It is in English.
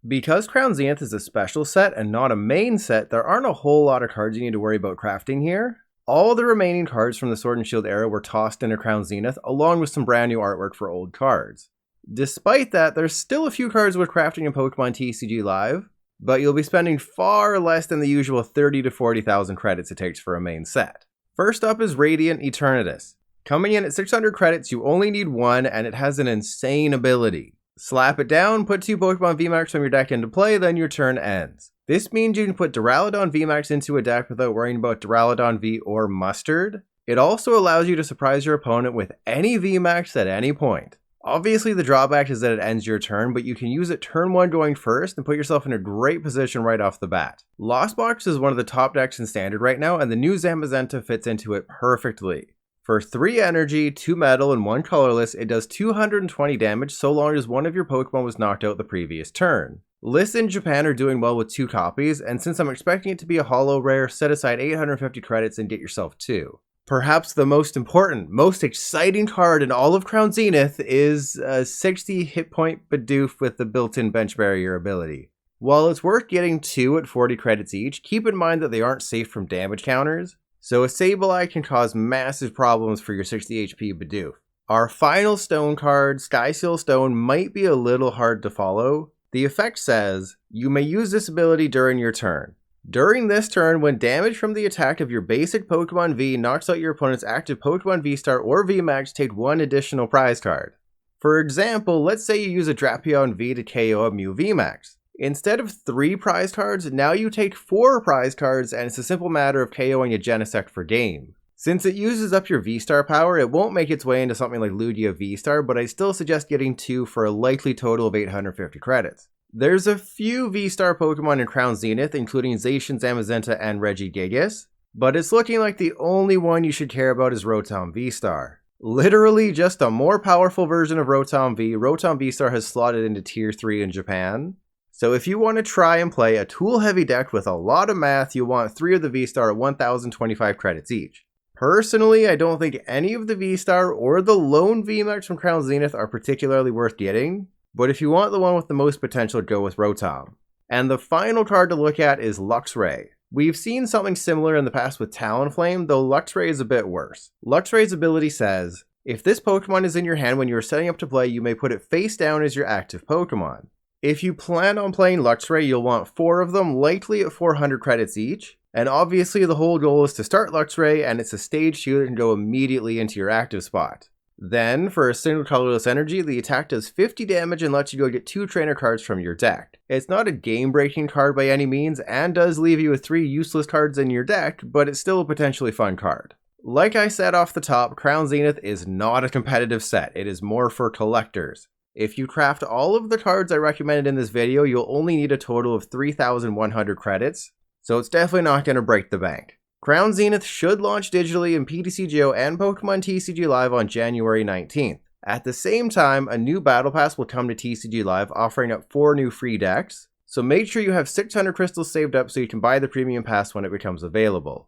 Because Crown Zenith is a special set and not a main set, there aren't a whole lot of cards you need to worry about crafting here. All the remaining cards from the Sword and Shield era were tossed into Crown Zenith, along with some brand new artwork for old cards. Despite that, there's still a few cards with crafting in Pokemon TCG Live, but you'll be spending far less than the usual 30 to 40,000 credits it takes for a main set. First up is Radiant Eternitus. Coming in at 600 credits, you only need one, and it has an insane ability. Slap it down, put 2 Pokemon VMAX from your deck into play, then your turn ends. This means you can put Duraludon VMAX into a deck without worrying about Duraludon V or Mustard. It also allows you to surprise your opponent with any VMAX at any point. Obviously the drawback is that it ends your turn, but you can use it turn 1 going first and put yourself in a great position right off the bat. Lost Box is one of the top decks in Standard right now, and the new Zambazunta fits into it perfectly. For 3 energy, 2 metal, and 1 colorless, it does 220 damage so long as one of your Pokemon was knocked out the previous turn. Lists in Japan are doing well with 2 copies, and since I'm expecting it to be a holo rare, set aside 850 credits and get yourself 2. Perhaps the most important, most exciting card in all of Crown Zenith is a 60 hit point Badoo with the built-in bench barrier ability. While it's worth getting 2 at 40 credits each, keep in mind that they aren't safe from damage counters, so a Sableye can cause massive problems for your 60 HP Badoo. Our final stone card, Skyseal Stone, might be a little hard to follow. The effect says, you may use this ability during your turn. During this turn, when damage from the attack of your basic Pokemon V knocks out your opponent's active Pokemon VStar or VMAX, take 1 additional prize card. For example, let's say you use a Drapion V to KO a Mew VMAX. Instead of 3 prize cards, now you take 4 prize cards, and it's a simple matter of KOing a Genesect for game. Since it uses up your V-Star power, it won't make its way into something like Lugia V-Star, but I still suggest getting 2 for a likely total of 850 credits. There's a few V-Star Pokemon in Crown Zenith, including Zacian, Zambazunta, and Regigigas, but it's looking like the only one you should care about is Rotom VStar. Literally just a more powerful version of Rotom V, Rotom VStar has slotted into Tier 3 in Japan. So if you want to try and play a tool-heavy deck with a lot of math, you want 3 of the V-Star at 1,025 credits each. Personally, I don't think any of the V-Star or the lone VMAX from Crown Zenith are particularly worth getting, but if you want the one with the most potential, go with Rotom. And the final card to look at is Luxray. We've seen something similar in the past with Talonflame, though Luxray is a bit worse. Luxray's ability says, if this Pokemon is in your hand when you are setting up to play, you may put it face down as your active Pokemon. If you plan on playing Luxray, you'll want 4 of them, likely at 400 credits each. And obviously the whole goal is to start Luxray, and it's a stage 2 that can go immediately into your active spot. Then, for a single colorless energy, the attack does 50 damage and lets you go get 2 trainer cards from your deck. It's not a game-breaking card by any means, and does leave you with 3 useless cards in your deck, but it's still a potentially fun card. Like I said off the top, Crown Zenith is not a competitive set, it is more for collectors. If you craft all of the cards I recommended in this video, you'll only need a total of 3,100 credits, so it's definitely not going to break the bank. Crown Zenith should launch digitally in PTCGO and Pokemon TCG Live on January 19th. At the same time, a new Battle Pass will come to TCG Live offering up 4 new free decks, so make sure you have 600 crystals saved up so you can buy the premium pass when it becomes available.